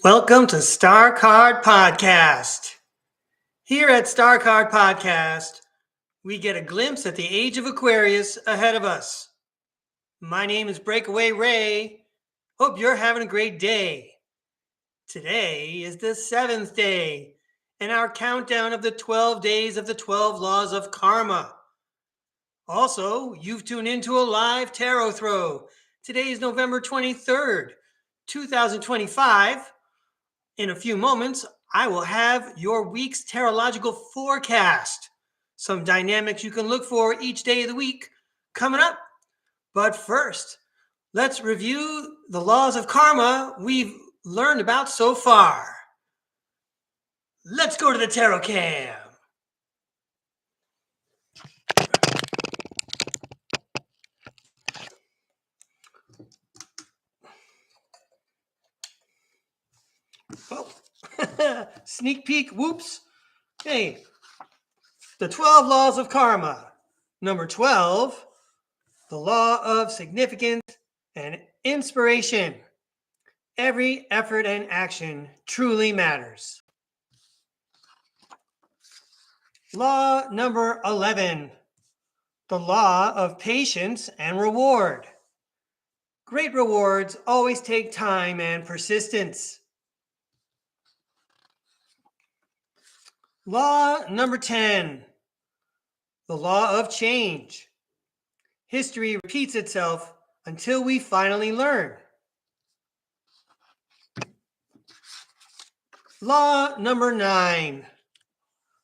Welcome to StarCard Podcast. Here at StarCard Podcast, we get a glimpse at the age of Aquarius ahead of us. My name is Breakaway Ray. Hope you're having a great day. Today is the 7th day in our countdown of the 12 days of the 12 laws of karma. Also, you've tuned into a live tarot throw. Today is November 23rd, 2025. In a few moments, I will have your week's tarotlogical forecast. Some dynamics you can look for each day of the week coming up. But first, let's review the laws of karma we've learned about so far. Let's go to the tarot cam. Oh, sneak peek, whoops. Hey, the 12 laws of karma. Number 12, the law of significance and inspiration. Every effort and action truly matters. Law number 11, the law of patience and reward. Great rewards always take time and persistence. Law number 10, the law of change. History repeats itself until we finally learn. Law number 9,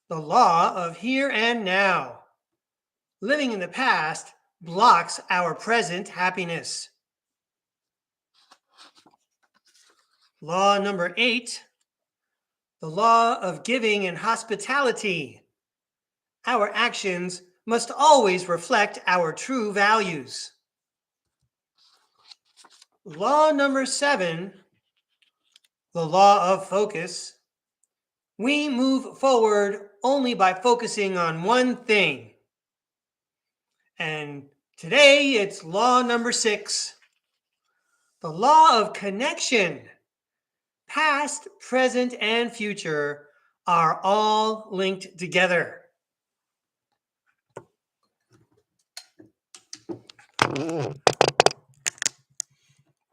the law of here and now. Living in the past blocks our present happiness. Law number 8, the law of giving and hospitality. Our actions must always reflect our true values. Law number 7, the law of focus. We move forward only by focusing on one thing. And today it's law number 6, the law of connection. Past, present, and future are all linked together.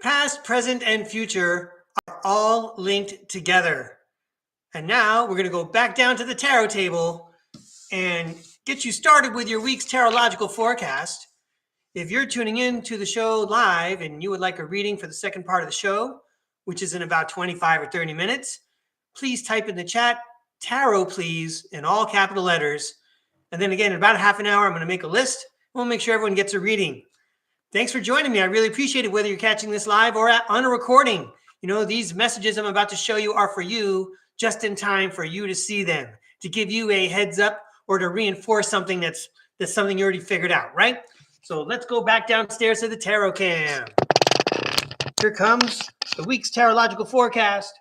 Past, present, and future are all linked together. And now we're going to go back down to the tarot table and get you started with your week's tarotlogical forecast. If you're tuning in to the show live and you would like a reading for the second part of the show, which is in about 25 or 30 minutes, please type in the chat, tarot please, in all capital letters. And then again, in about a half an hour, I'm going to make a list. We'll make sure everyone gets a reading. Thanks for joining me. I really appreciate it, whether you're catching this live or on a recording. You know, these messages I'm about to show you are for you, just in time for you to see them, to give you a heads up or to reinforce something that's something you already figured out, right? So let's go back downstairs to the tarot cam. Here comes the week's tarotlogical forecast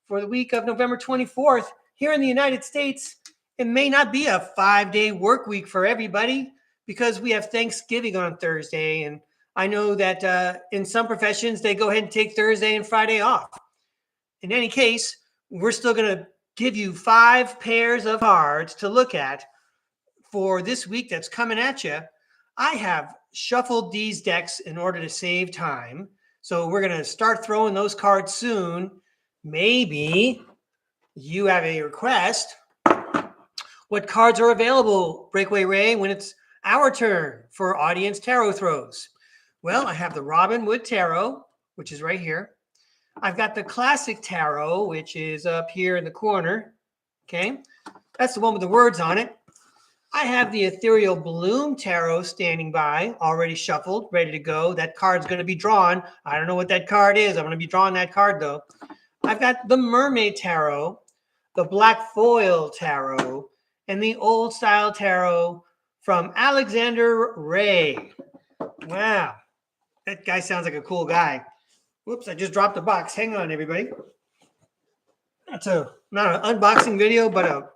for the week of November 24th. Here in the United States, it may not be a 5-day work week for everybody because we have Thanksgiving on Thursday. And I know that in some professions, they go ahead and take Thursday and Friday off. In any case, we're still going to give you 5 pairs of cards to look at for this week that's coming at you. I have shuffled these decks in order to save time. So we're going to start throwing those cards soon. Maybe you have a request. What cards are available, Breakaway Ray, when it's our turn for audience tarot throws? Well, I have the Robin Wood Tarot, which is right here. I've got the Classic Tarot, which is up here in the corner. Okay, that's the one with the words on it. I have the Ethereal Bloom Tarot standing by, already shuffled, ready to go. That card's going to be drawn. I don't know what that card is. I'm going to be drawing that card, though. I've got the Mermaid Tarot, the Black Foil Tarot, and the Old Style Tarot from Alexander Ray. Wow, that guy sounds like a cool guy. Whoops, I just dropped a box. Hang on, everybody. That's not an unboxing video, but a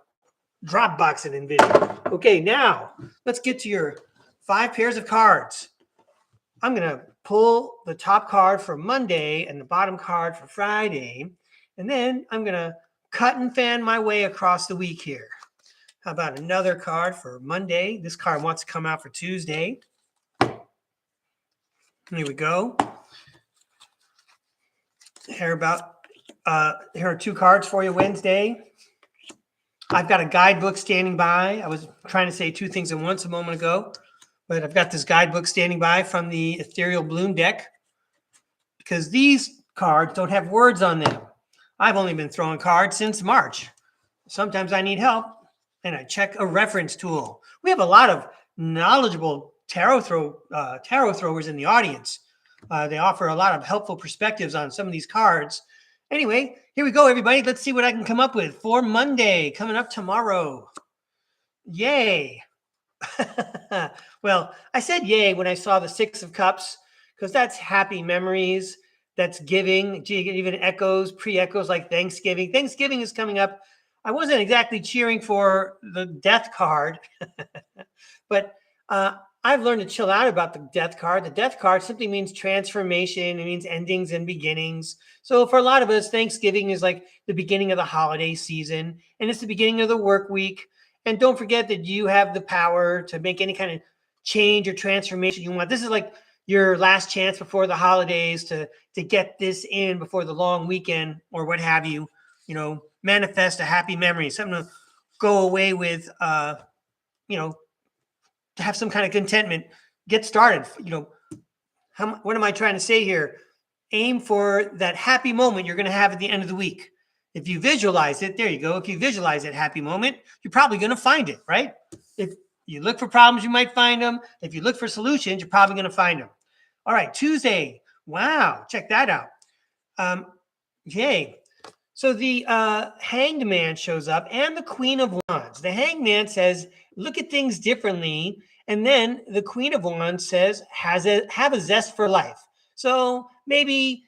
drop boxing in video. Okay, now let's get to your 5 pairs of cards. I'm going to pull the top card for Monday and the bottom card for Friday. And then I'm going to cut and fan my way across the week here. How about another card for Monday? This card wants to come out for Tuesday. Here we go. Here are 2 cards for you Wednesday. I've got a guidebook standing by. I was trying to say 2 things at once a moment ago, but I've got this guidebook standing by from the Ethereal Bloom deck because these cards don't have words on them. I've only been throwing cards since March. Sometimes I need help, and I check a reference tool. We have a lot of knowledgeable tarot throwers in the audience. They offer a lot of helpful perspectives on some of these cards. Anyway, here we go, everybody. Let's see what I can come up with for Monday, coming up tomorrow. Yay. Well, I said yay when I saw the 6 of Cups, because that's happy memories. That's giving. Gee, even echoes, pre-echoes like Thanksgiving. Thanksgiving is coming up. I wasn't exactly cheering for the death card, but I've learned to chill out about the death card. The death card simply means transformation. It means endings and beginnings. So for a lot of us, Thanksgiving is like the beginning of the holiday season, and it's the beginning of the work week. And don't forget that you have the power to make any kind of change or transformation you want. This is like your last chance before the holidays to get this in before the long weekend or what have you. You know, manifest a happy memory, something to go away with, to have some kind of contentment, get started. What am I trying to say here? Aim for that happy moment you're going to have at the end of the week. If you visualize it, there you go. If you visualize that happy moment, you're probably going to find it, right? If you look for problems, you might find them. If you look for solutions, you're probably going to find them. All right, Tuesday. Wow, check that out. Yay. So the Hanged Man shows up and the Queen of Wands. The Hanged Man says, look at things differently. And then the Queen of Wands says, have a zest for life. So maybe,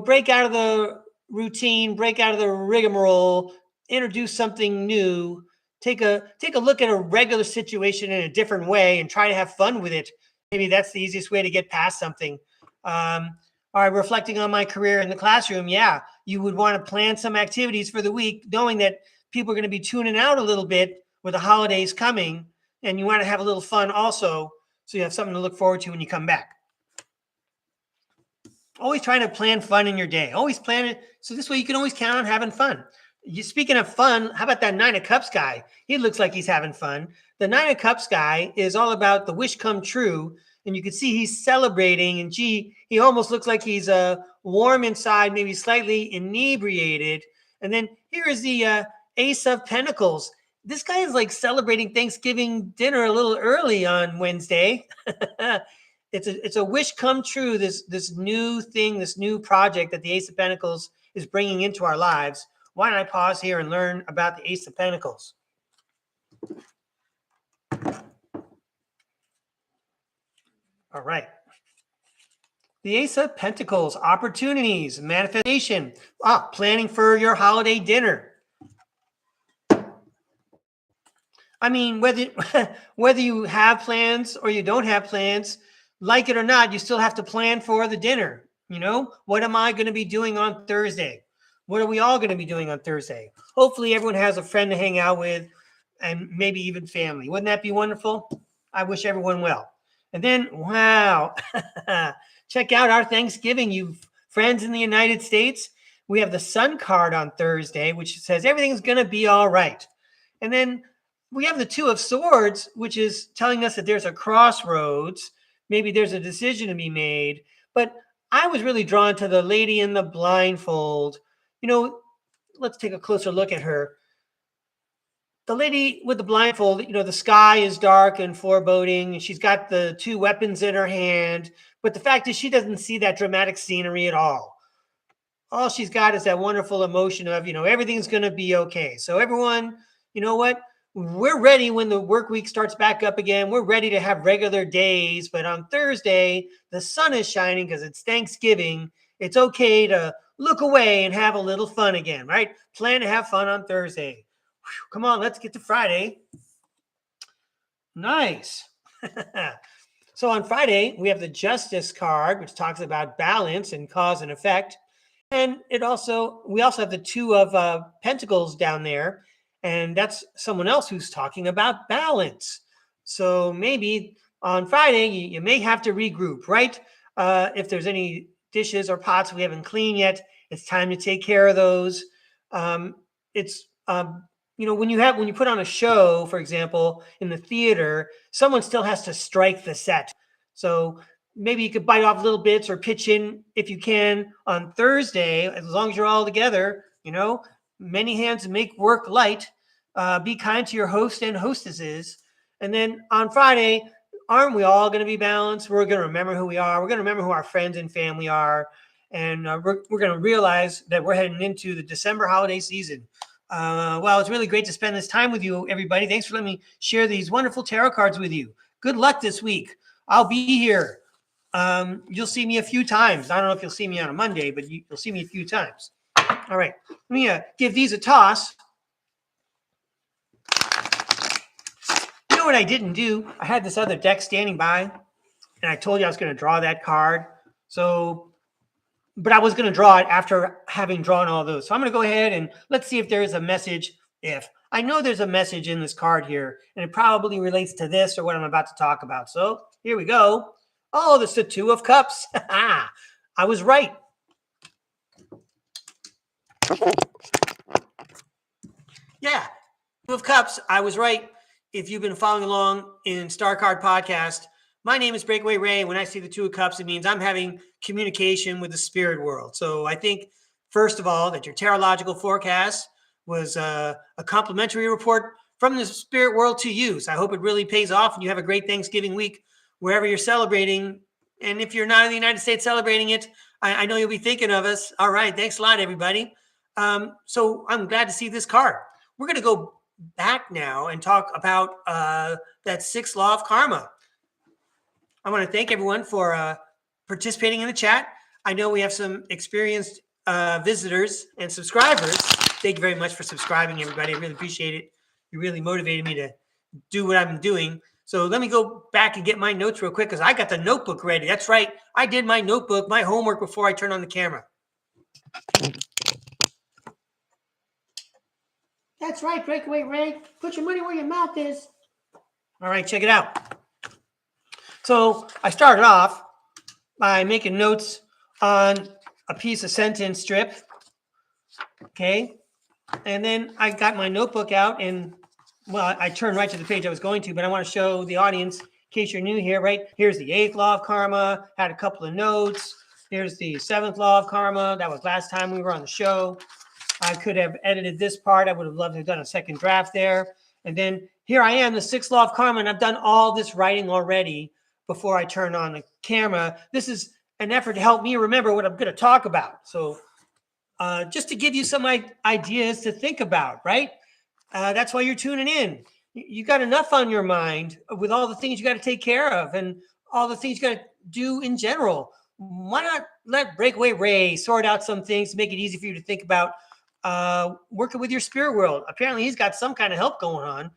break out of the routine, break out of the rigmarole, introduce something new, take a look at a regular situation in a different way and try to have fun with it. Maybe that's the easiest way to get past something. All right, reflecting on my career in the classroom, yeah, you would want to plan some activities for the week, knowing that people are going to be tuning out a little bit with the holidays coming, and you want to have a little fun also, so you have something to look forward to when you come back. Always trying to plan fun in your day. Always plan it, so this way you can always count on having fun. Speaking of fun, how about that 9 of Cups guy? He looks like he's having fun. The 9 of Cups guy is all about the wish come true, and you can see he's celebrating, and gee, he almost looks like he's warm inside, maybe slightly inebriated. And then here is the Ace of Pentacles. This guy is like celebrating Thanksgiving dinner a little early on Wednesday. It's a wish come true, this new thing, this new project that the Ace of Pentacles is bringing into our lives. Why don't I pause here and learn about the Ace of Pentacles? All right. The Ace of Pentacles, opportunities, manifestation, planning for your holiday dinner. I mean, whether you have plans or you don't have plans, like it or not, you still have to plan for the dinner. What am I going to be doing on Thursday? What are we all going to be doing on Thursday? Hopefully everyone has a friend to hang out with and maybe even family. Wouldn't that be wonderful? I wish everyone well. And then, wow, check out our Thanksgiving, you friends in the United States. We have the Sun card on Thursday, which says everything's going to be all right. And then we have the 2 of Swords, which is telling us that there's a crossroads. Maybe there's a decision to be made. But I was really drawn to the lady in the blindfold. Let's take a closer look at her. The lady with the blindfold, the sky is dark and foreboding. She's got the 2 weapons in her hand. But the fact is she doesn't see that dramatic scenery at all. All she's got is that wonderful emotion of, everything's going to be okay. So everyone, you know what? We're ready when the work week starts back up again. We're ready to have regular days. But on Thursday, the sun is shining because it's Thanksgiving. It's okay to look away and have a little fun again, right? Plan to have fun on Thursday. Whew, come on, let's get to Friday. Nice. So on Friday, we have the Justice card, which talks about balance and cause and effect. And we also have the Two of Pentacles down there, and that's someone else who's talking about balance. So maybe on Friday you may have to regroup, right? If there's any dishes or pots we haven't cleaned yet, it's time to take care of those. It's when you put on a show, for example, in the theater, someone still has to strike the set. So maybe you could bite off little bits or pitch in if you can on Thursday, as long as you're all together. Many hands make work light. Be kind to your host and hostesses. And then on Friday, aren't we all going to be balanced? We're going to remember who we are. We're going to remember who our friends and family are. And we're going to realize that we're heading into the December holiday season. Well, it's really great to spend this time with you, everybody. Thanks for letting me share these wonderful tarot cards with you. Good luck this week. I'll be here. You'll see me a few times. I don't know if you'll see me on a Monday, but you'll see me a few times. All right. Let me give these a toss. You know what I didn't do? I had this other deck standing by, and I told you I was going to draw that card. But I was going to draw it after having drawn all those. So I'm going to go ahead and let's see if there is a message. If I know there's a message in this card here, and it probably relates to this or what I'm about to talk about. So here we go. Oh, this is the Two of Cups. I was right. Yeah, Two of Cups. I was right. If you've been following along in StarCard Podcast, my name is Breakaway Ray. When I see the Two of Cups, it means I'm having communication with the spirit world. So I think, first of all, that your tarotlogical forecast was a complimentary report from the spirit world to you. So I hope it really pays off and you have a great Thanksgiving week wherever you're celebrating. And if you're not in the United States celebrating it, I know you'll be thinking of us. All right. Thanks a lot, everybody. So I'm glad to see this card. We're going to go back now and talk about that sixth law of karma. I want to thank everyone for participating in the chat. I know we have some experienced visitors and subscribers. Thank you very much for subscribing, everybody. I really appreciate it. You really motivated me to do what I've been doing. So let me go back and get my notes real quick because I got the notebook ready. That's right. I did my notebook, my homework before I turned on the camera. That's right, Breakaway Ray. Put your money where your mouth is. All right, check it out. So I started off by making notes on a piece of sentence strip. Okay. And then I got my notebook out and, well, I turned right to the page I was going to, but I want to show the audience, in case you're new here, right? Here's the eighth law of karma. Had a couple of notes. Here's the seventh law of karma. That was last time we were on the show. I could have edited this part. I would have loved to have done a second draft there. And then here I am, the sixth law of karma, and I've done all this writing already before I turn on the camera. This is an effort to help me remember what I'm going to talk about. So just to give you some ideas to think about, right? That's why you're tuning in. You got enough on your mind with all the things you got to take care of and all the things you got to do in general. Why not let Breakaway Ray sort out some things to make it easy for you to think about working with your spirit world? Apparently, he's got some kind of help going on.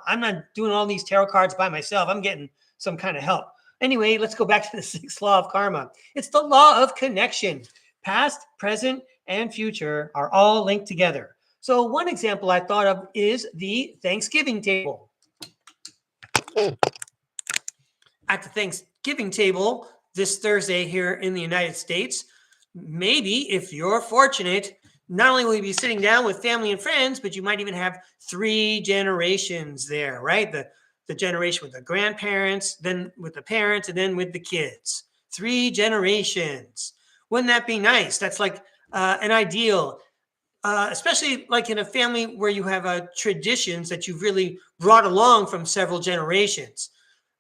I'm not doing all these tarot cards by myself. I'm getting some kind of help. Anyway, let's go back to the sixth law of karma. It's the law of connection. Past, present, and future are all linked together. So one example I thought of is the Thanksgiving table. At the Thanksgiving table this Thursday here in the United States, maybe if you're fortunate, not only will you be sitting down with family and friends, but you might even have 3 generations there, right? The generation with the grandparents, then with the parents, and then with the kids. 3 generations. Wouldn't that be nice? That's like an ideal, especially like in a family where you have traditions that you've really brought along from several generations.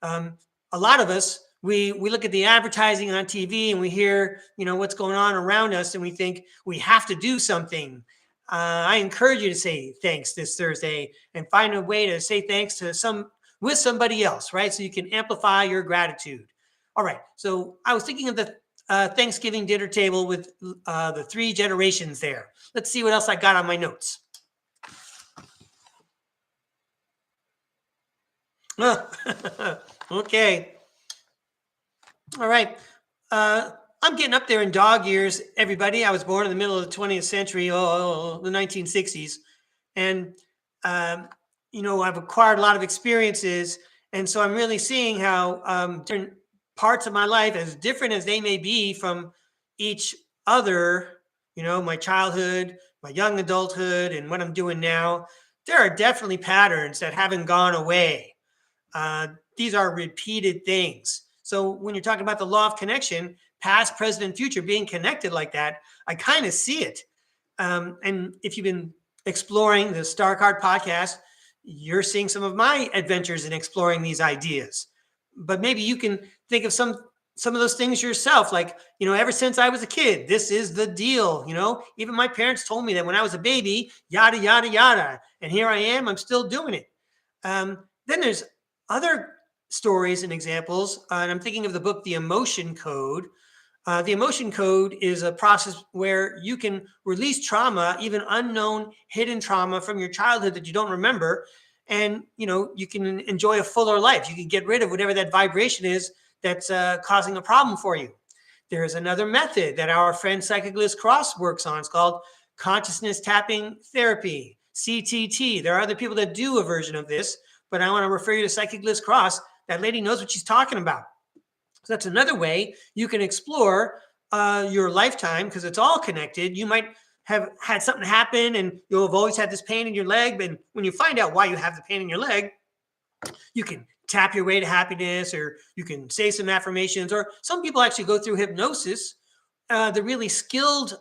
A lot of us, we look at the advertising on TV and we hear, what's going on around us and we think we have to do something. I encourage you to say thanks this Thursday and find a way to say thanks to with somebody else, right? So you can amplify your gratitude. All right. So I was thinking of the Thanksgiving dinner table with the 3 generations there. Let's see what else I got on my notes. Okay. All right. I'm getting up there in dog years, everybody. I was born in the middle of the 20th century, the 1960s. And, I've acquired a lot of experiences. And so I'm really seeing how different parts of my life, as different as they may be from each other, my childhood, my young adulthood, and what I'm doing now, there are definitely patterns that haven't gone away. These are repeated things. So when you're talking about the law of connection, past, present, and future being connected like that, I kind of see it. And if you've been exploring the STARCARD podcast, you're seeing some of my adventures in exploring these ideas. But maybe you can think of some of those things yourself, like, ever since I was a kid, this is the deal. Even my parents told me that when I was a baby, yada, yada, yada. And here I am, I'm still doing it. Then there's other stories and examples. And I'm thinking of the book, The Emotion Code. The Emotion Code is a process where you can release trauma, even unknown hidden trauma from your childhood that you don't remember. And, you can enjoy a fuller life. You can get rid of whatever that vibration is that's causing a problem for you. There's another method that our friend Psychic Liz Cross works on. It's called consciousness tapping therapy, CTT. There are other people that do a version of this, but I want to refer you to Psychic Liz Cross. That lady knows what she's talking about. So that's another way you can explore your lifetime, because it's all connected. You might have had something happen and you'll have always had this pain in your leg. But when you find out why you have the pain in your leg, you can tap your way to happiness, or you can say some affirmations, or some people actually go through hypnosis. The really skilled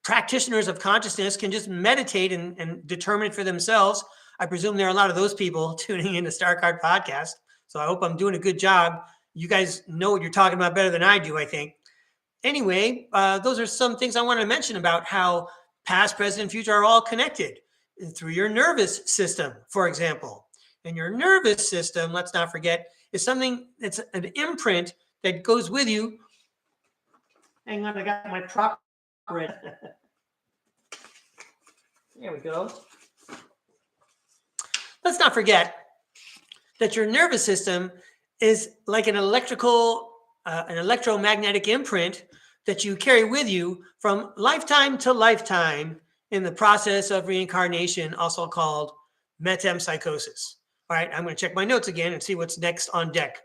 practitioners of consciousness can just meditate and determine it for themselves. I presume there are a lot of those people tuning into StarCard podcast. So I hope I'm doing a good job. You guys know what you're talking about better than I do, I think. Anyway, those are some things I wanted to mention about how past, present, and future are all connected through your nervous system, for example. And your nervous system, let's not forget, is something that's an imprint that goes with you. Hang on, I got my prop ready. There we go. Let's not forget that your nervous system is like an electromagnetic imprint that you carry with you from lifetime to lifetime in the process of reincarnation, also called metempsychosis. All right, I'm going to check my notes again and see what's next on deck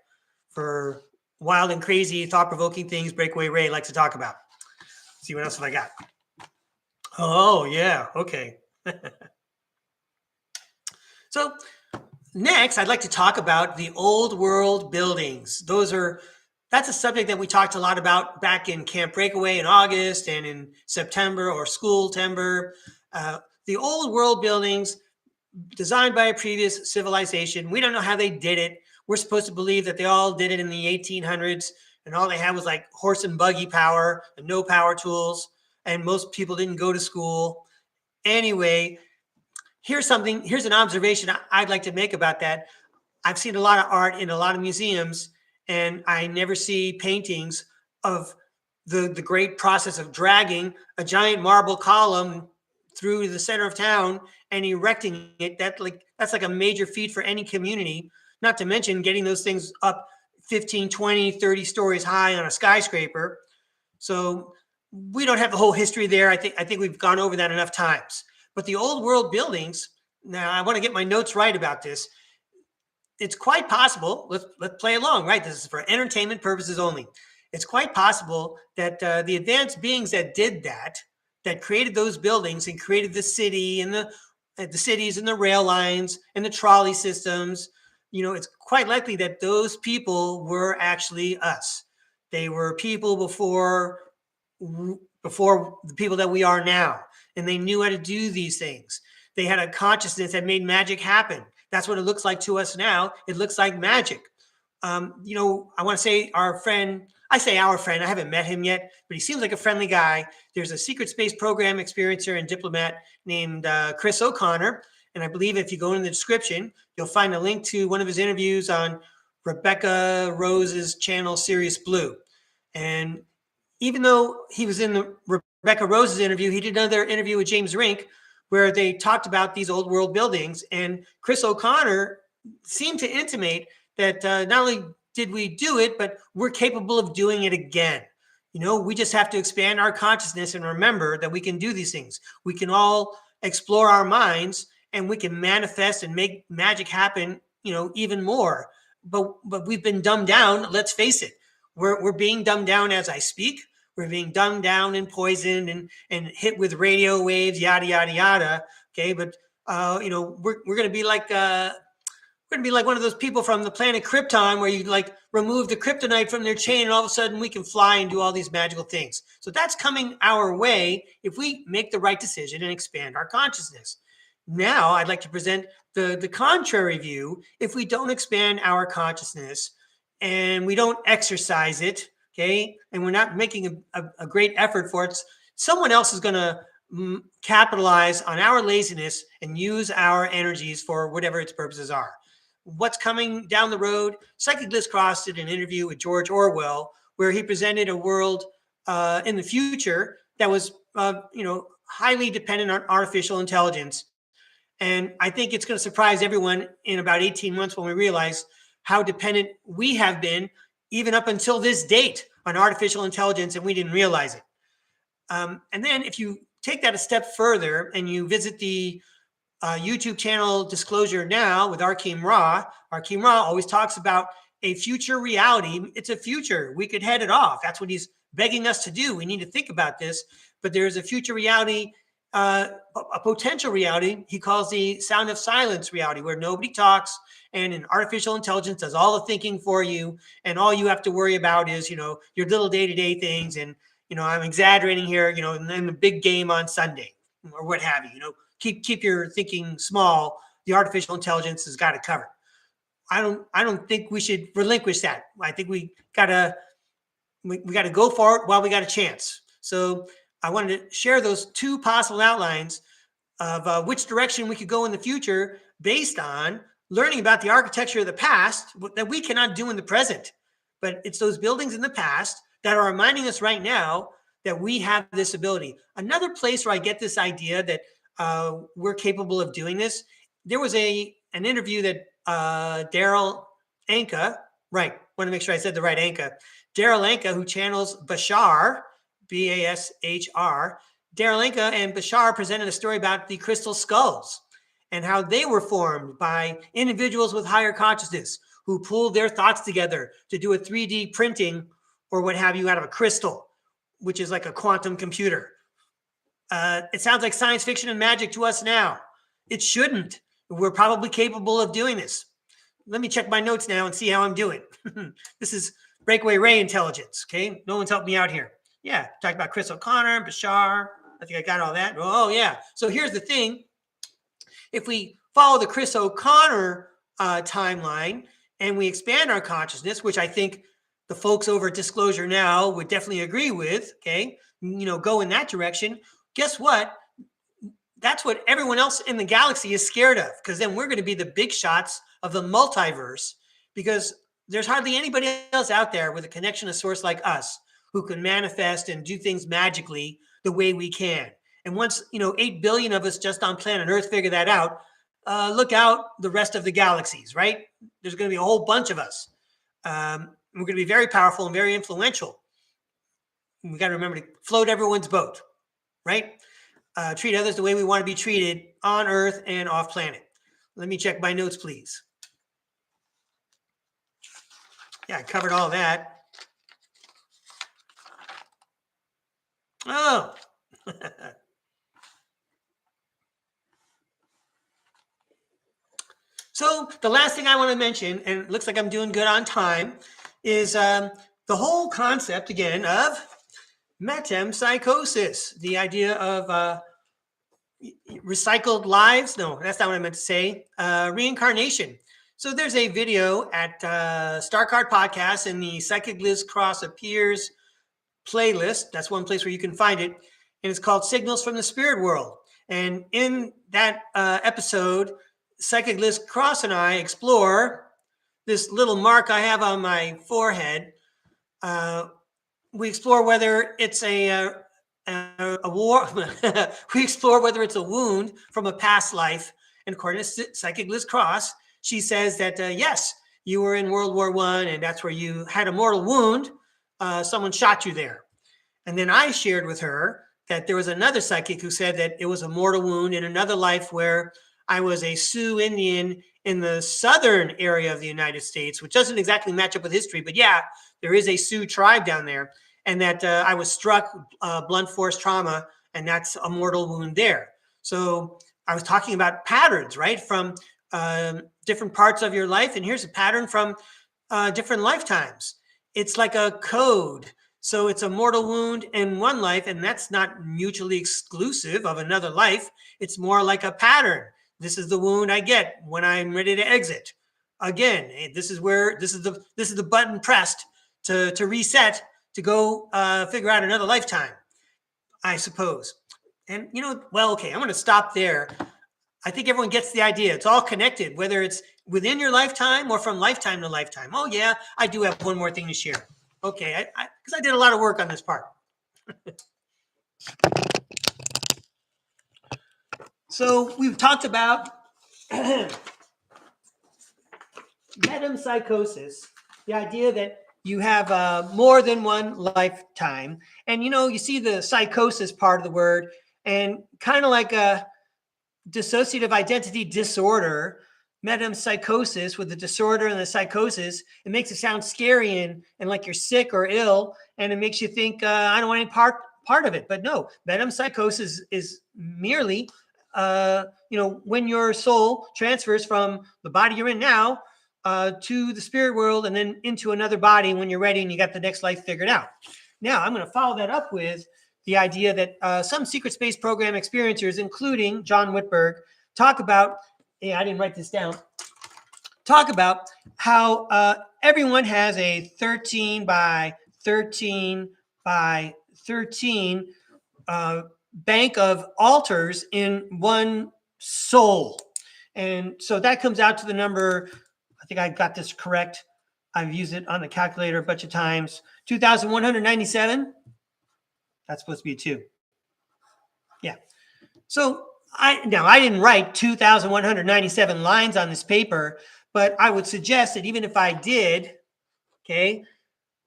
for wild and crazy, thought-provoking things Breakaway Ray likes to talk about. Let's see what else have I got. Oh, yeah, okay. So next, I'd like to talk about the old world buildings. That's a subject that we talked a lot about back in Camp Breakaway in August and in September, or School-tember. The old world buildings designed by a previous civilization. We don't know how they did it. We're supposed to believe that they all did it in the 1800s, and all they had was like horse and buggy power and no power tools, and most people didn't go to school. Anyway, here's an observation I'd like to make about that. I've seen a lot of art in a lot of museums, and I never see paintings of the great process of dragging a giant marble column through the center of town and erecting it. That's like a major feat for any community, not to mention getting those things up 15, 20, 30 stories high on a skyscraper. So we don't have the whole history there. I think we've gone over that enough times. But the old world buildings, now I want to get my notes right about this. It's quite possible, let's play along, right? This is for entertainment purposes only. It's quite possible that the advanced beings that did that created those buildings and created the city and the cities and the rail lines and the trolley systems, it's quite likely that those people were actually us. They were people before the people that we are now, and they knew how to do these things. They had a consciousness that made magic happen. That's what it looks like to us now. It looks like magic. I want to say our friend, I haven't met him yet, but he seems like a friendly guy. There's a secret space program experiencer and diplomat named Chris O'Connor. And I believe if you go in the description, you'll find a link to one of his interviews on Rebecca Rose's channel, Sirius Blue. And even though he was in the Rebecca Rose's interview, he did another interview with James Rink where they talked about these old world buildings. And Chris O'Connor seemed to intimate that not only did we do it, but we're capable of doing it again. We just have to expand our consciousness and remember that we can do these things. We can all explore our minds and we can manifest and make magic happen, even more. But we've been dumbed down. Let's face it. We're being dumbed down as I speak. We're being dumbed down and poisoned and hit with radio waves, yada, yada, yada. Okay. But, we're going to be like, one of those people from the planet Krypton where you like remove the kryptonite from their chain and all of a sudden we can fly and do all these magical things. So that's coming our way if we make the right decision and expand our consciousness. Now I'd like to present the contrary view. If we don't expand our consciousness and we don't exercise it, okay, and we're not making a great effort for it, someone else is going to capitalize on our laziness and use our energies for whatever its purposes are. What's coming down the road? Psychic Liz Cross did an interview with George Orwell where he presented a world in the future that was, highly dependent on artificial intelligence. And I think it's going to surprise everyone in about 18 months when we realize how dependent we have been, even up until this date, on artificial intelligence, and we didn't realize it. And then if you take that a step further and you visit the YouTube channel Disclosure Now with Arkeem Ra always talks about a future reality. It's a future. We could head it off. That's what he's begging us to do. We need to think about this. But there's a future reality, a potential reality he calls the sound of silence reality, where nobody talks and an artificial intelligence does all the thinking for you. And all you have to worry about is, your little day-to-day things. And, I'm exaggerating here, in the big game on Sunday or what have you, Keep your thinking small. The artificial intelligence has got it covered. I don't think we should relinquish that. I think we gotta go for it while we got a chance. So I wanted to share those two possible outlines of which direction we could go in the future based on learning about the architecture of the past that we cannot do in the present. But it's those buildings in the past that are reminding us right now that we have this ability. Another place where I get this idea that we're capable of doing this. There was an interview that Daryl Anka, right, want to make sure I said the right Anka. Daryl Anka, who channels Bashar, B-A-S-H-R. Daryl Anka and Bashar presented a story about the crystal skulls and how they were formed by individuals with higher consciousness who pulled their thoughts together to do a 3D printing or what have you out of a crystal, which is like a quantum computer. It sounds like science fiction and magic to us now. It shouldn't. We're probably capable of doing this. Let me check my notes now and see how I'm doing. This is Breakaway Ray Intelligence, okay? No one's helped me out here. Yeah, talked about Chris O'Connor, Bashar. I think I got all that. Oh, yeah. So here's the thing. If we follow the Chris O'Connor timeline and we expand our consciousness, which I think the folks over at Disclosure Now would definitely agree with, okay? Go in that direction. Guess what? That's what everyone else in the galaxy is scared of, because then we're going to be the big shots of the multiverse, because there's hardly anybody else out there with a connection to source like us who can manifest and do things magically the way we can. And once, 8 billion of us just on planet Earth figure that out, look out the rest of the galaxies, right? There's going to be a whole bunch of us. We're going to be very powerful and very influential. We got to remember to float everyone's boat, right? Treat others the way we want to be treated on Earth and off planet. Let me check my notes, please. Yeah, I covered all that. Oh. So the last thing I want to mention, and it looks like I'm doing good on time, is the whole concept, again, of metempsychosis, the idea of recycled lives. No, that's not what I meant to say. Reincarnation. So there's a video at StarCard Podcast in the Psychic Liz Cross Appears playlist. That's one place where you can find it. And it's called Signals from the Spirit World. And in that episode, Psychic Liz Cross and I explore this little mark I have on my forehead. We explore whether it's a war. We explore whether it's a wound from a past life. And according to Psychic Liz Cross, she says that, yes, you were in World War I, and that's where you had a mortal wound. Someone shot you there. And then I shared with her that there was another psychic who said that it was a mortal wound in another life where I was a Sioux Indian in the southern area of the United States, which doesn't exactly match up with history, but yeah, there is a Sioux tribe down there, and that I was struck blunt force trauma, and that's a mortal wound there. So I was talking about patterns, right, from different parts of your life, and here's a pattern from different lifetimes. It's like a code. So it's a mortal wound in one life, and that's not mutually exclusive of another life. It's more like a pattern. This is the wound I get when I'm ready to exit. Again, this is the button pressed to reset to go figure out another lifetime, I suppose. And well, okay, I'm going to stop there. I think everyone gets the idea. It's all connected, whether it's within your lifetime or from lifetime to lifetime. Oh yeah, I do have one more thing to share. Okay, because I did a lot of work on this part. So we've talked about metempsychosis, the idea that you have more than one lifetime. And you see the psychosis part of the word, and kind of like a dissociative identity disorder, metempsychosis with the disorder and the psychosis, it makes it sound scary and like you're sick or ill, and it makes you think I don't want any part of it. But no, metempsychosis is merely when your soul transfers from the body you're in now to the spirit world and then into another body when you're ready and you got the next life figured out. Now I'm going to follow that up with the idea that some secret space program experiencers, including John Whitberg, talk about, I didn't write this down, talk about how everyone has a 13 by 13 by 13 bank of altars in one soul. And so that comes out to the number, I think I got this correct. I've used it on the calculator a bunch of times, 2,197. That's supposed to be a 2. Yeah. So I didn't write 2,197 lines on this paper, but I would suggest that even if I did, okay,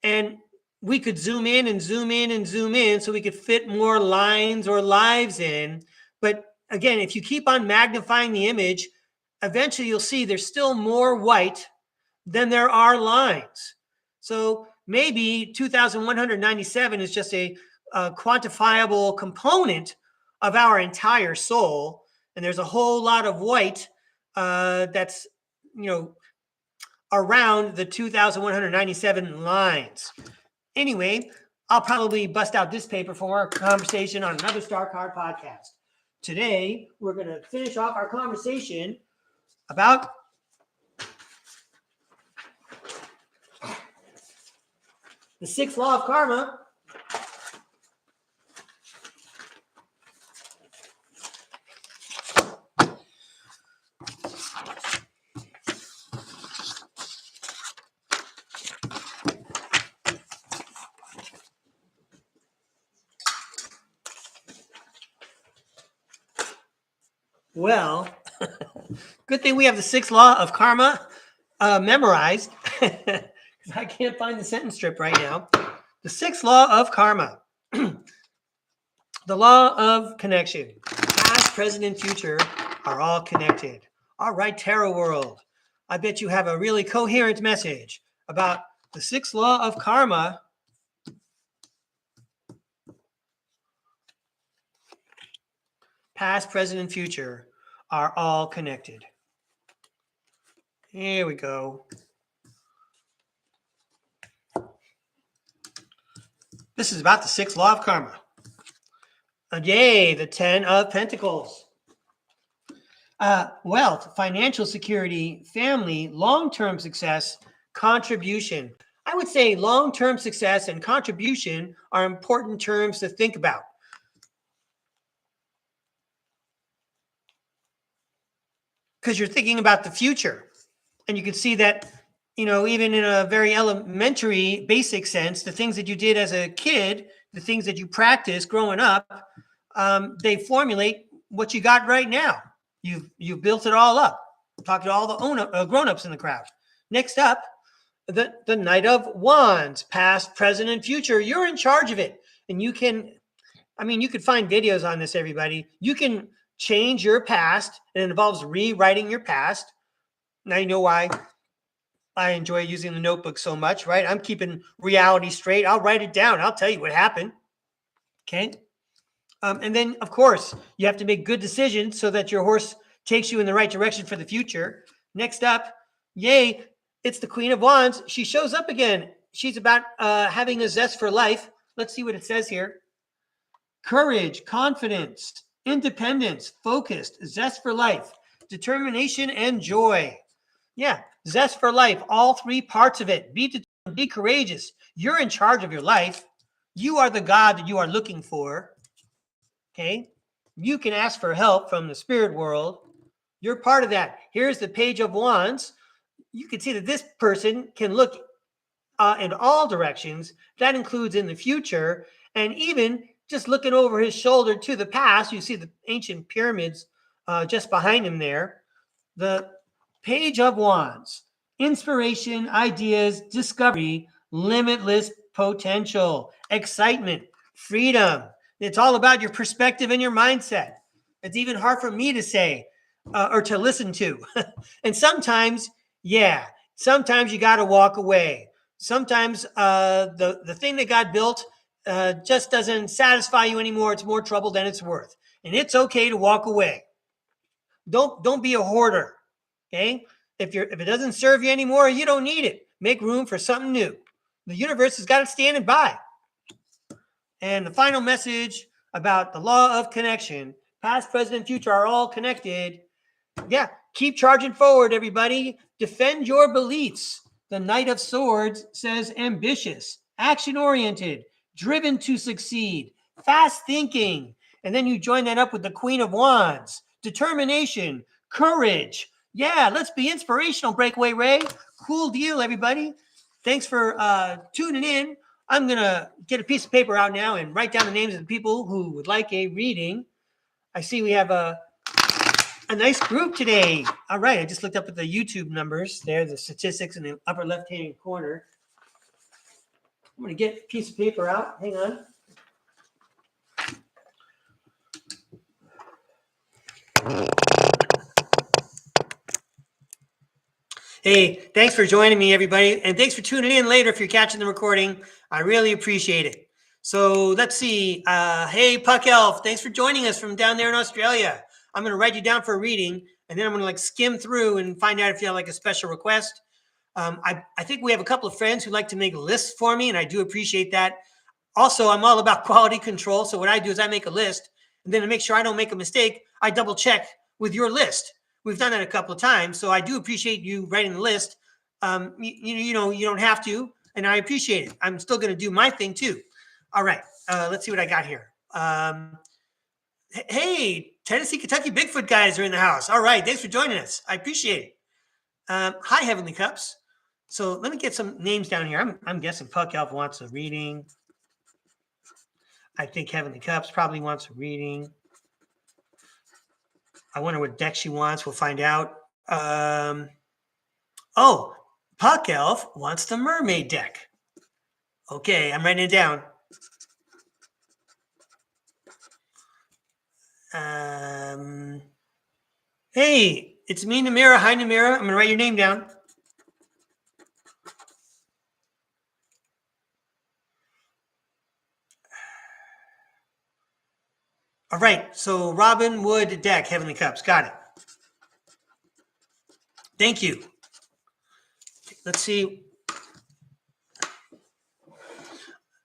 and we could zoom in and zoom in and zoom in so we could fit more lines or lives in. But again, if you keep on magnifying the image, eventually you'll see there's still more white than there are lines. So maybe 2,197 is just a quantifiable component of our entire soul, and there's a whole lot of white that's around the 2,197 lines. Anyway, I'll probably bust out this paper for our conversation on another StarCard podcast. Today, we're going to finish off our conversation about the 6th law of karma. Well, good thing we have the 6th law of karma memorized. I can't find the sentence strip right now. The 6th law of karma. The law of connection. Past, present, and future are all connected. All right, Tarot world. I bet you have a really coherent message about the 6th law of karma. Past, present, and future are all connected. Here we go. This is about the 6th law of karma. Yay, the 10 of Pentacles. Wealth, financial security, family, long-term success, contribution. I would say long-term success and contribution are important terms to think about. Because you're thinking about the future. And you can see that, even in a very elementary, basic sense, the things that you did as a kid, the things that you practiced growing up, they formulate what you got right now. You've built it all up. Talk to all the grown-ups in the crowd. Next up, the Knight of Wands, past, present, and future. You're in charge of it. And you can, you could find videos on this, everybody. You can change your past, and it involves rewriting your past. Now you know why I enjoy using the notebook so much, right? I'm keeping reality straight. I'll write it down. I'll tell you what happened. Okay. And then, of course, you have to make good decisions so that your horse takes you in the right direction for the future. Next up, yay, it's the Queen of Wands. She shows up again. She's about having a zest for life. Let's see what it says here. Courage, confidence, independence, focused, zest for life, determination, and joy. Yeah, zest for life, all three parts of it. Be determined, be courageous. You're in charge of your life. You are the God that you are looking for. Okay? You can ask for help from the spirit world. You're part of that. Here's the Page of Wands. You can see that this person can look in all directions. That includes in the future, and even just looking over his shoulder to the past. You see the ancient pyramids just behind him there. The Page of Wands, inspiration, ideas, discovery, limitless potential, excitement, freedom. It's all about your perspective and your mindset. It's even hard for me to say or to listen to. And sometimes, sometimes you got to walk away. Sometimes the thing that God built just doesn't satisfy you anymore. It's more trouble than it's worth. And it's okay to walk away. Don't be a hoarder. Okay? If it doesn't serve you anymore, you don't need it. Make room for something new. The universe has got it standing by. And the final message about the law of connection. Past, present, and future are all connected. Yeah, keep charging forward, everybody. Defend your beliefs. The Knight of Swords says ambitious, action-oriented, driven to succeed, fast thinking. And then you join that up with the Queen of Wands, determination, courage. Yeah, let's be inspirational, Breakaway Ray. Cool deal, everybody. Thanks for tuning in. I'm going to get a piece of paper out now and write down the names of the people who would like a reading. I see we have a nice group today. All right, I just looked up at the YouTube numbers there, the statistics in the upper left-hand corner. I'm going to get a piece of paper out. Hang on. Hey, thanks for joining me, everybody. And thanks for tuning in later if you're catching the recording. I really appreciate it. So let's see. Hey, Puck Elf, thanks for joining us from down there in Australia. I'm going to write you down for a reading, and then I'm going to skim through and find out if you have a special request. I think we have a couple of friends who like to make lists for me, and I do appreciate that. Also, I'm all about quality control. So what I do is I make a list, and then to make sure I don't make a mistake, I double check with your list. We've done that a couple of times. So I do appreciate you writing the list. You don't have to, and I appreciate it. I'm still going to do my thing too. All right. Let's see what I got here. Hey, Tennessee, Kentucky Bigfoot guys are in the house. All right. Thanks for joining us. I appreciate it. Hi, Heavenly Cups. So let me get some names down here. I'm guessing Puck Elf wants a reading. I think Heavenly Cups probably wants a reading. I wonder what deck she wants. We'll find out. Puck Elf wants the Mermaid deck. Okay, I'm writing it down. Hey, it's me, Namira. Hi, Namira. I'm going to write your name down. All right, so Robin Wood deck, Heavenly Cups. Got it. Thank you. Let's see.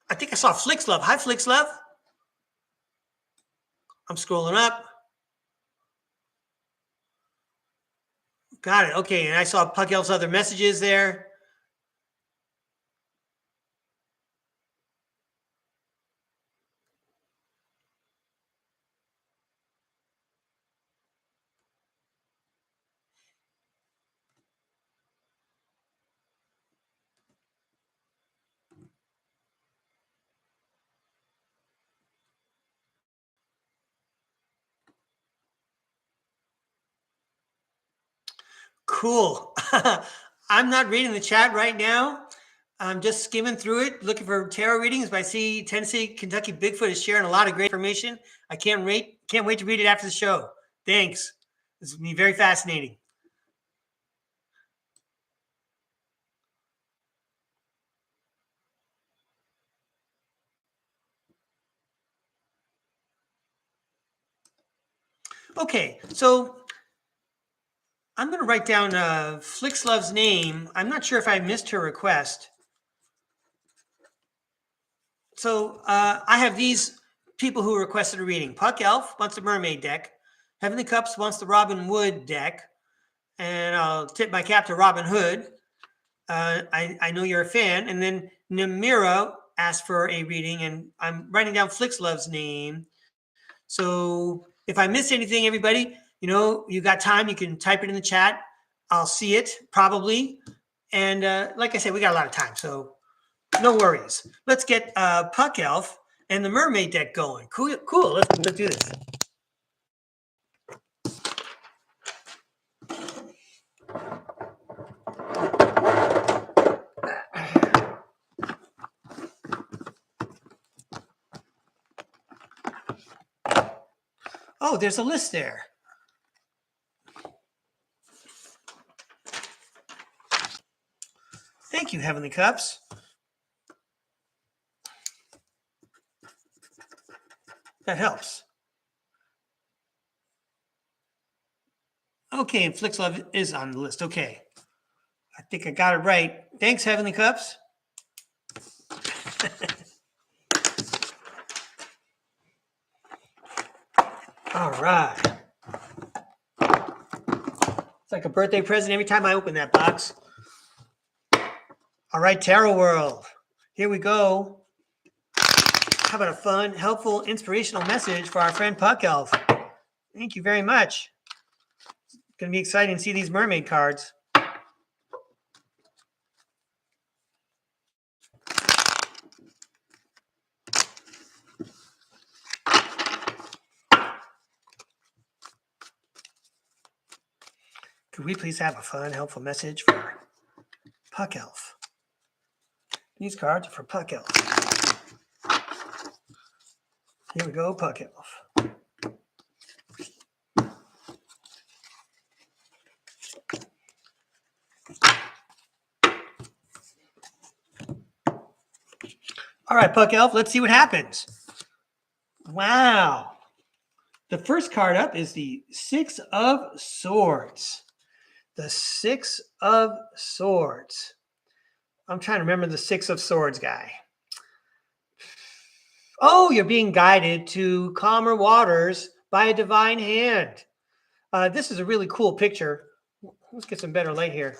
I think I saw Flixlove. Hi, Flixlove. I'm scrolling up. Got it. Okay, and I saw Puck Elf's other messages there. Cool. I'm not reading the chat right now. I'm just skimming through it, looking for tarot readings. But I see Tennessee, Kentucky Bigfoot is sharing a lot of great information. I can't wait to read it after the show. Thanks. This will be very fascinating. Okay, so I'm going to write down Flixlove's name. I'm not sure if I missed her request. So I have these people who requested a reading. Puck Elf wants the Mermaid deck. Heavenly Cups wants the Robin Wood deck. And I'll tip my cap to Robin Hood. I know you're a fan. And then Namira asked for a reading, and I'm writing down Flixlove's name. So if I miss anything, everybody, you got time, you can type it in the chat. I'll see it probably. And like I said, we got a lot of time, so no worries. Let's get Puck Elf and the Mermaid deck going. Cool. Let's do this. Oh, there's a list there. Thank you, Heavenly Cups. That helps. Okay, and Flixlove is on the list. Okay. I think I got it right. Thanks, Heavenly Cups. All right. It's like a birthday present every time I open that box. All right, Tarot World. Here we go. How about a fun, helpful, inspirational message for our friend Puck Elf? Thank you very much. It's going to be exciting to see these mermaid cards. Could we please have a fun, helpful message for Puck Elf? These cards are for Puck Elf. Here we go, Puck Elf. All right, Puck Elf, let's see what happens. Wow. The first card up is the Six of Swords. The Six of Swords. I'm trying to remember the Six of Swords guy. Oh, you're being guided to calmer waters by a divine hand. This is a really cool picture. Let's get some better light here.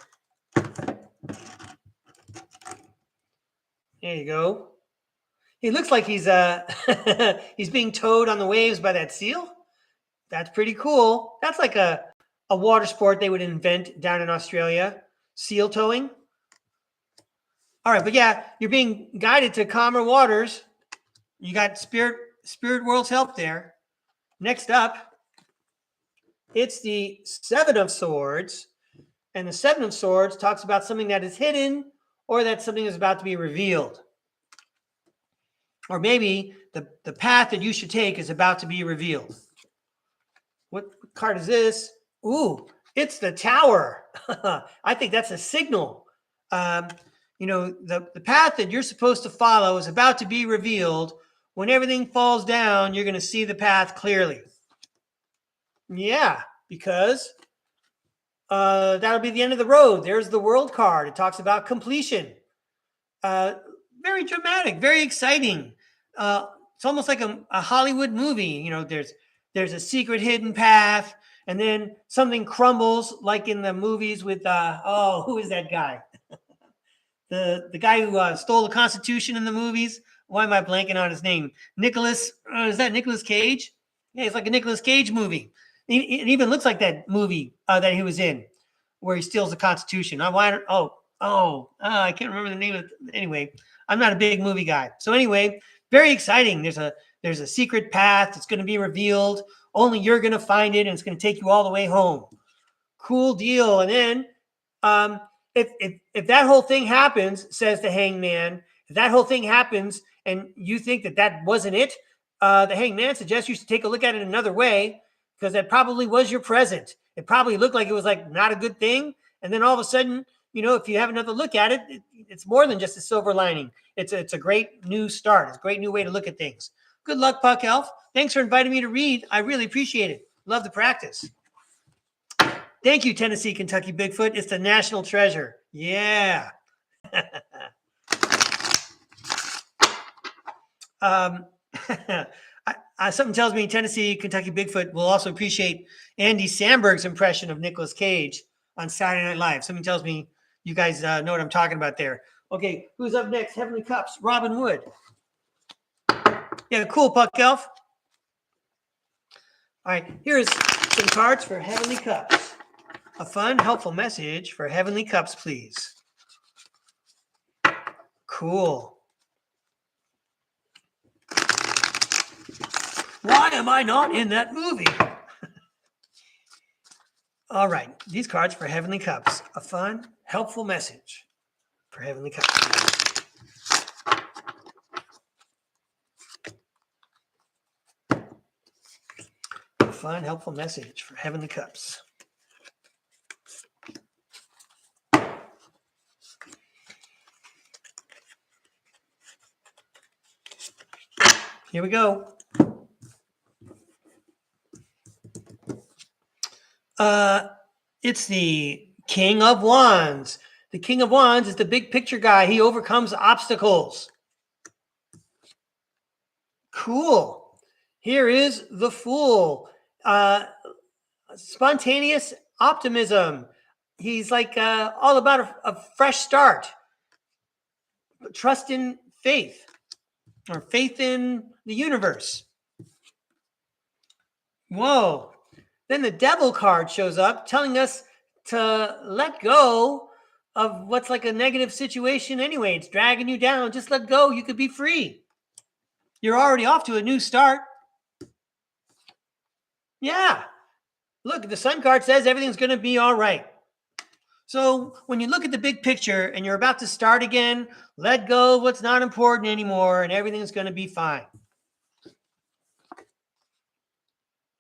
There you go. He looks like he's he's being towed on the waves by that seal. That's pretty cool. That's like a water sport they would invent down in Australia. Seal towing. All right, but yeah, you're being guided to calmer waters. You got spirit world's help there. Next up, it's the Seven of Swords. And the Seven of Swords talks about something that is hidden or that something is about to be revealed. Or maybe the path that you should take is about to be revealed. What card is this? Ooh, it's the Tower. I think that's a signal. The path that you're supposed to follow is about to be revealed. When everything falls down, you're going to see the path clearly. Yeah, because that'll be the end of the road. There's the World card. It talks about completion. Very dramatic, very exciting. It's almost like a Hollywood movie. There's a secret hidden path, and then something crumbles, like in the movies with who is that guy? the guy who stole the Constitution in the movies. Why am I blanking on his name? Nicholas. Is that Nicolas Cage? Yeah, it's like a Nicolas Cage movie. It even looks like that movie that he was in, where he steals the Constitution. I can't remember the name of it. Anyway, I'm not a big movie guy. So anyway, very exciting. There's a secret path that's going to be revealed. Only you're going to find it, and it's going to take you all the way home. Cool deal. And then if that whole thing happens, says the hangman, if that whole thing happens and you think that wasn't it, the hangman suggests you should take a look at it another way, because that probably was your present. It probably looked like it was like not a good thing. And then all of a sudden, if you have another look at it, it's more than just a silver lining. It's a great new start. It's a great new way to look at things. Good luck, Puck Elf. Thanks for inviting me to read. I really appreciate it. Love the practice. Thank you, Tennessee, Kentucky Bigfoot. It's the national treasure. Yeah. Something tells me Tennessee, Kentucky Bigfoot will also appreciate Andy Samberg's impression of Nicolas Cage on Saturday Night Live. Something tells me you guys know what I'm talking about there. Okay, who's up next? Heavenly Cups, Robin Wood. Yeah, cool, Puck Elf. All right, here's some cards for Heavenly Cups. A fun, helpful message for Heavenly Cups, please. Cool. Why am I not in that movie? All right, these cards for Heavenly Cups. A fun, helpful message for Heavenly Cups. A fun, helpful message for Heavenly Cups. Here we go. It's the King of Wands. The King of Wands is the big picture guy. He overcomes obstacles. Cool. Here is the Fool. Spontaneous optimism. He's like all about a fresh start. Trust in faith, or faith in the universe. Whoa. Then the Devil card shows up telling us to let go of what's like a negative situation anyway. It's dragging you down. Just let go. You could be free. You're already off to a new start. Yeah. Look, the Sun card says everything's going to be all right. So when you look at the big picture and you're about to start again, let go of what's not important anymore and everything's going to be fine.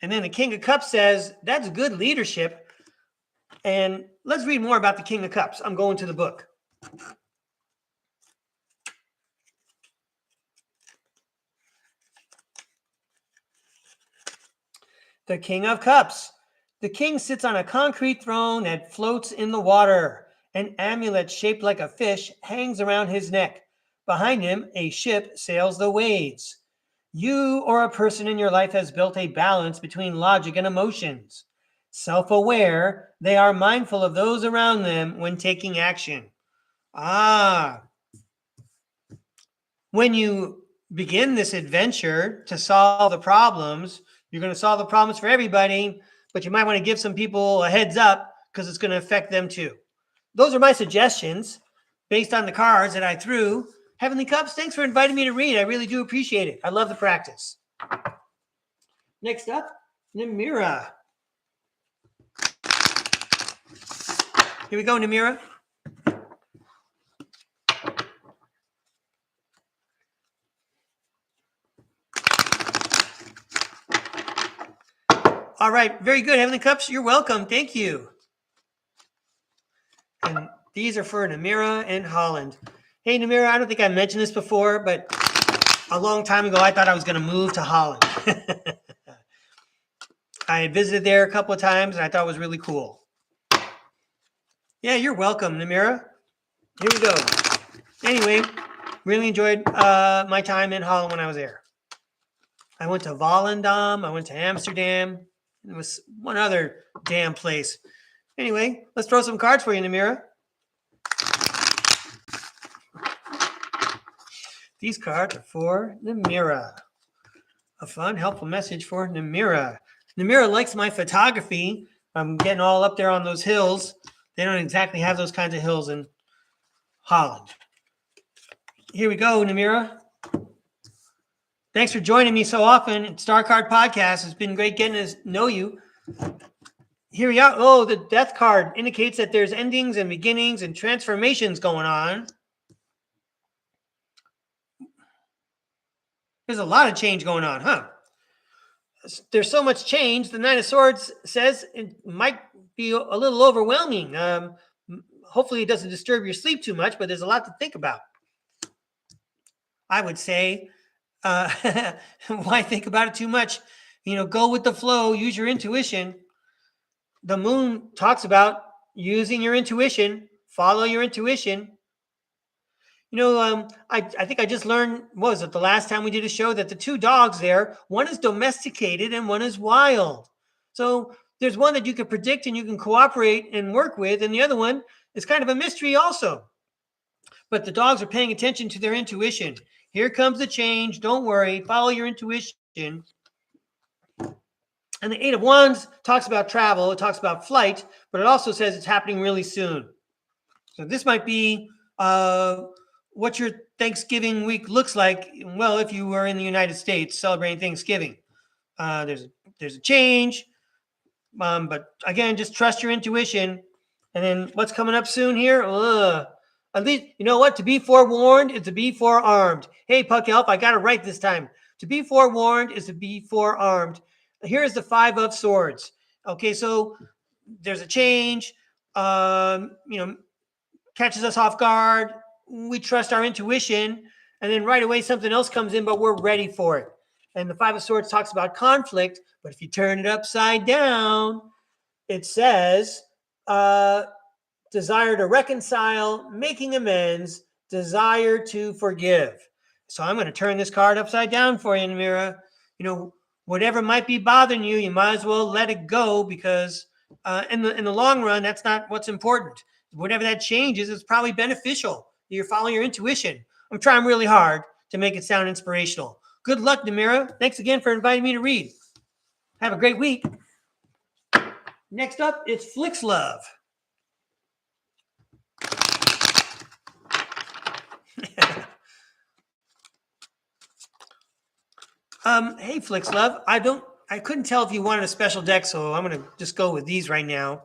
And then the King of Cups says, that's good leadership. And let's read more about the King of Cups. I'm going to the book. The King of Cups. The king sits on a concrete throne that floats in the water. An amulet shaped like a fish hangs around his neck. Behind him, a ship sails the waves. You or a person in your life has built a balance between logic and emotions. Self-aware, they are mindful of those around them when taking action. When you begin this adventure to solve the problems, you're going to solve the problems for everybody, but you might want to give some people a heads up because it's going to affect them too. Those are my suggestions based on the cards that I threw. Heavenly Cups, thanks for inviting me to read. I really do appreciate it. I love the practice. Next up, Namira. Here we go, Namira. All right, very good, Heavenly Cups. You're welcome. Thank you. And these are for Namira and Holland. Hey, Namira, I don't think I mentioned this before, but a long time ago, I thought I was going to move to Holland. I had visited there a couple of times, and I thought it was really cool. Yeah, you're welcome, Namira. Here we go. Anyway, really enjoyed my time in Holland when I was there. I went to Volendam. I went to Amsterdam. There was one other damn place. Anyway, let's throw some cards for you, Namira. These cards are for Namira. A fun, helpful message for Namira. Namira likes my photography. I'm getting all up there on those hills. They don't exactly have those kinds of hills in Holland. Here we go, Namira. Thanks for joining me so often at StarCard Podcast. It's been great getting to know you. here we are. Oh, the death card indicates that there's endings and beginnings and transformations going on. There's a lot of change going on, huh? There's so much change. The Nine of Swords says it might be a little overwhelming. Hopefully it doesn't disturb your sleep too much, but there's a lot to think about. I would say, why think about it too much? Go with the flow, use your intuition. The moon talks about using your intuition, follow your intuition. I think I just learned, what was it, the last time we did a show, that the two dogs there, one is domesticated and one is wild. So there's one that you can predict and you can cooperate and work with, and the other one is kind of a mystery also. But the dogs are paying attention to their intuition. Here comes the change. Don't worry. Follow your intuition. And the Eight of Wands talks about travel. It talks about flight, but it also says it's happening really soon. So this might be what your Thanksgiving week looks like. Well, if you were in the United States celebrating Thanksgiving, there's a change. But again, just trust your intuition. And then what's coming up soon here? At least, you know what? To be forewarned is to be forearmed. Hey, Puck Elf, I got it right this time. To be forewarned is to be forearmed. Here is the Five of Swords. Okay, so there's a change. Catches us off guard. We trust our intuition. And then right away, something else comes in, but we're ready for it. And the Five of Swords talks about conflict. But if you turn it upside down, it says desire to reconcile, making amends, desire to forgive. So I'm going to turn this card upside down for you, Namira. Whatever might be bothering you, you might as well let it go, because in the long run, that's not what's important. Whatever that changes is probably beneficial. You're following your intuition. I'm trying really hard to make it sound inspirational. Good luck, Namira. Thanks again for inviting me to read. Have a great week. Next up, it's Flixlove. Hey, Flixlove. I couldn't tell if you wanted a special deck, so I'm going to just go with these right now.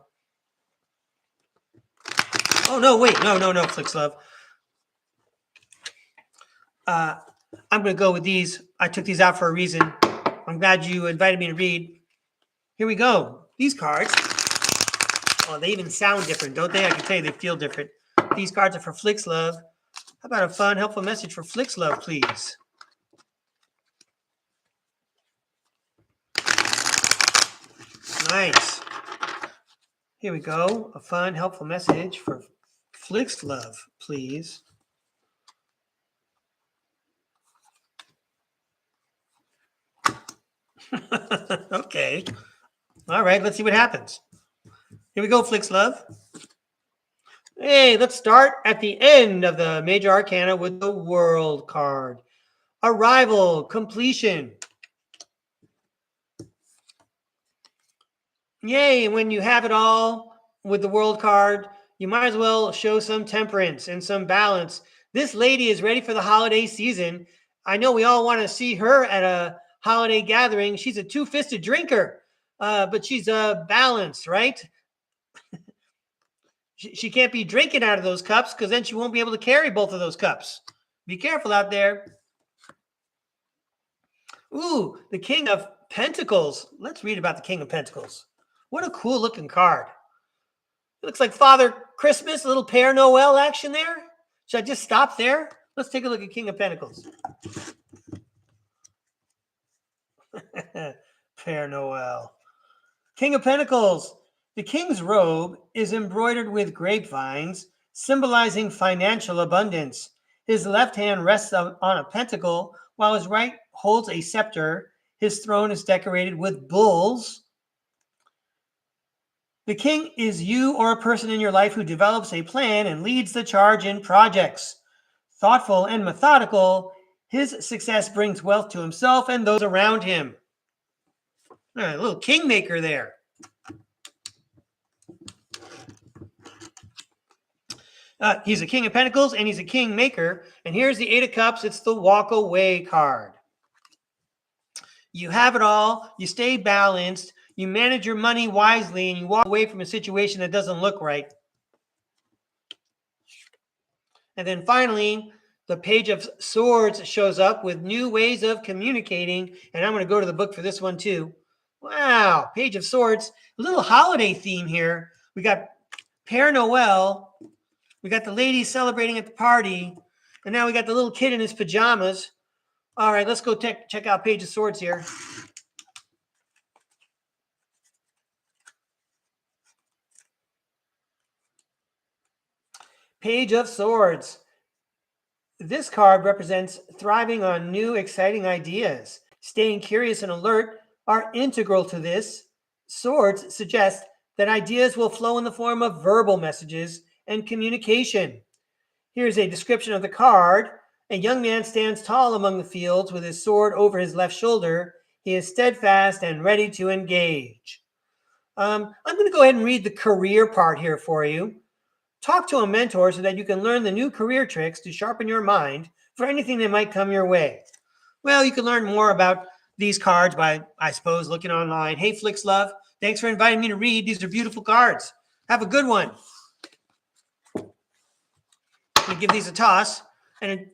Oh, no, wait. No, Flixlove. I'm going to go with these. I took these out for a reason. I'm glad you invited me to read. Here we go. These cards. Oh, they even sound different, don't they? I can tell you they feel different. These cards are for Flixlove. How about a fun, helpful message for Flixlove, please? Nice. Here we go. A fun, helpful message for Flixlove, please. Okay. All right, let's see what happens. Here we go, Flixlove. Hey, let's start at the end of the major arcana with the World card. Arrival, completion. Yay, when you have it all with the World card, you might as well show some temperance and some balance. This lady is ready for the holiday season. I know we all want to see her at a holiday gathering. She's a two-fisted drinker, but she's balanced, right? She can't be drinking out of those cups, because then she won't be able to carry both of those cups. Be careful out there. Ooh, the King of Pentacles. Let's read about the King of Pentacles. What a cool looking card. It looks like Father Christmas, a little Père Noël action there. Should I just stop there? Let's take a look at King of Pentacles. Père Noël. King of Pentacles. The king's robe is embroidered with grapevines, symbolizing financial abundance. His left hand rests on a pentacle, while his right holds a scepter. His throne is decorated with bulls. The king is you or a person in your life who develops a plan and leads the charge in projects. Thoughtful and methodical, his success brings wealth to himself and those around him. A little kingmaker there. He's a King of Pentacles and he's a kingmaker. And here's the Eight of Cups. It's the Walk Away card. You have it all. You stay balanced. You manage your money wisely and you walk away from a situation that doesn't look right. And then finally, the Page of Swords shows up with new ways of communicating. And I'm going to go to the book for this one too. Wow, Page of Swords, a little holiday theme here. We got Père Noel. We got the ladies celebrating at the party. And now we got the little kid in his pajamas. All right, let's go check out Page of Swords here. Page of Swords. This card represents thriving on new, exciting ideas. Staying curious and alert are integral to this. Swords suggest that ideas will flow in the form of verbal messages and communication. Here's a description of the card. A young man stands tall among the fields with his sword over his left shoulder. He is steadfast and ready to engage. I'm going to go ahead and read the career part here for you. Talk to a mentor so that you can learn the new career tricks to sharpen your mind for anything that might come your way. Well, you can learn more about these cards by, I suppose, looking online. Hey, Flix Love, thanks for inviting me to read. These are beautiful cards. Have a good one. I'm going to give these a toss. And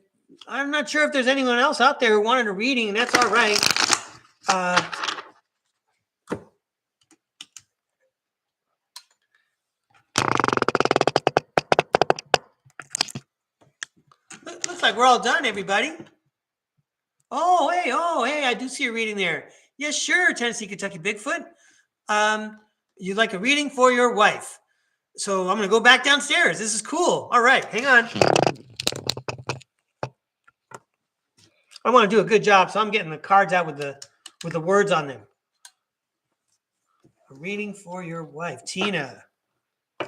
I'm not sure if there's anyone else out there who wanted a reading, and that's all right. Looks like we're all done, everybody. Oh, hey, I do see a reading there. Yes, sure, Tennessee, Kentucky Bigfoot. You'd like a reading for your wife. So I'm going to go back downstairs. This is cool. All right, hang on. I want to do a good job, so I'm getting the cards out with the words on them. A reading for your wife, Tina.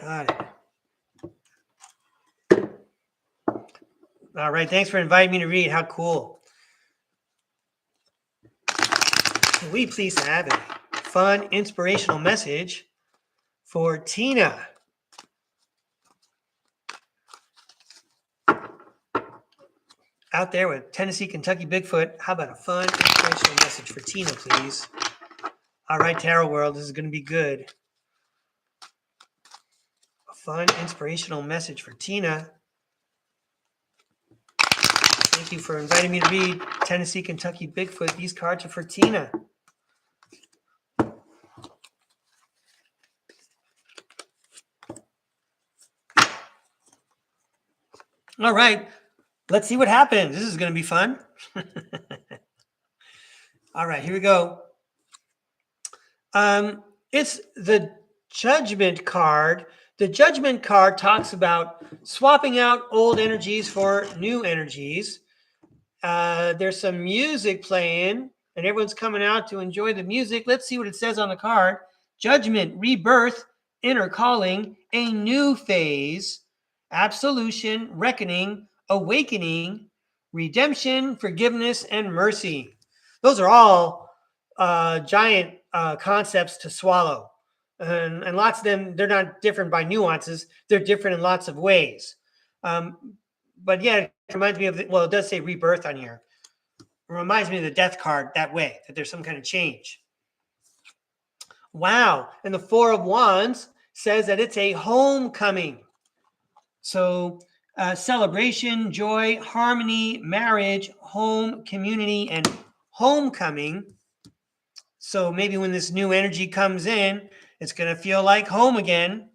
Got it. All right, thanks for inviting me to read. How cool. Can we please have a fun, inspirational message for Tina? Out there with Tennessee, Kentucky Bigfoot. How about a fun, inspirational message for Tina, please? All right, Tarot World, this is going to be good. A fun, inspirational message for Tina. Thank you for inviting me to read Tennessee, Kentucky Bigfoot. These cards are for Tina. All right, let's see what happens. This is going to be fun. All right, here we go. It's the Judgment card. The Judgment card talks about swapping out old energies for new energies. There's some music playing, and everyone's coming out to enjoy the music. Let's see what it says on the card. Judgment, rebirth, inner calling, a new phase, absolution, reckoning, awakening, redemption, forgiveness, and mercy. Those are all giant concepts to swallow. And lots of them, they're not different by nuances. They're different in lots of ways. But yeah, it reminds me of, well, it does say rebirth on here. It reminds me of the death card that way, that there's some kind of change. Wow. And the Four of Wands says that it's a homecoming. So celebration, joy, harmony, marriage, home, community, and homecoming. So maybe when this new energy comes in, it's going to feel like home again,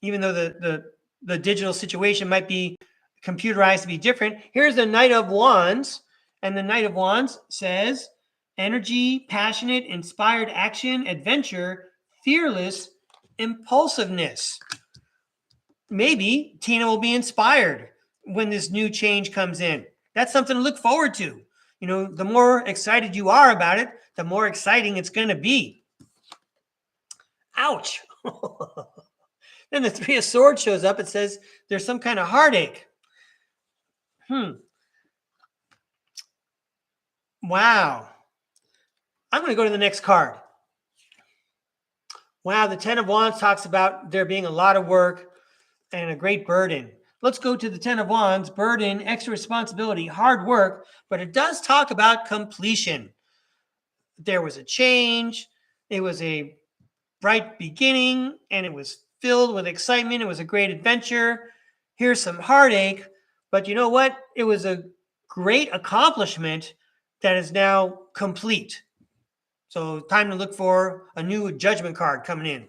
even though the digital situation might be computerized to be different. Here's the Knight of Wands, and the Knight of Wands says energy, passionate, inspired action, adventure, fearless, impulsiveness. Maybe Tina will be inspired when this new change comes in. That's something to look forward to. You know, the more excited you are about it, the more exciting it's going to be. Ouch. Then the Three of Swords shows up. It says there's some kind of heartache. Wow. I'm going to go to the next card. Wow, the Ten of Wands talks about there being a lot of work and a great burden. Let's go to the Ten of Wands, burden, extra responsibility, hard work, but it does talk about completion. There was a change. It was a bright beginning, and it was filled with excitement. It was a great adventure. Here's some heartache, but you know what? It was a great accomplishment that is now complete. So time to look for a new judgment card coming in.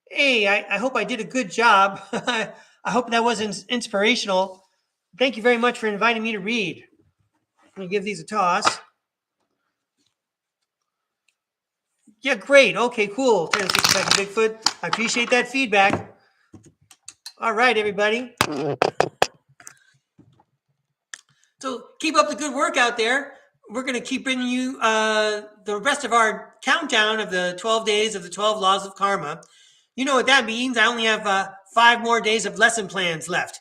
Hey, I hope I did a good job. I hope that was inspirational. Thank you very much for inviting me to read. I'm going to give these a toss. Yeah, great. Okay, cool. Bigfoot. I appreciate that feedback. All right, everybody. So keep up the good work out there. We're going to keep bringing you the rest of our countdown of the 12 days of the 12 laws of karma. You know what that means. I only have 5 more days of lesson plans left.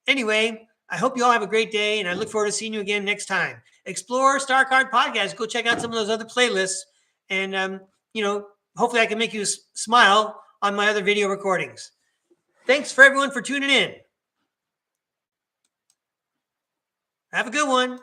Anyway, I hope you all have a great day, and I look forward to seeing you again next time. Explore StarCard Podcast. Go check out some of those other playlists, and hopefully I can make you smile on my other video recordings. Thanks for everyone for tuning in. Have a good one.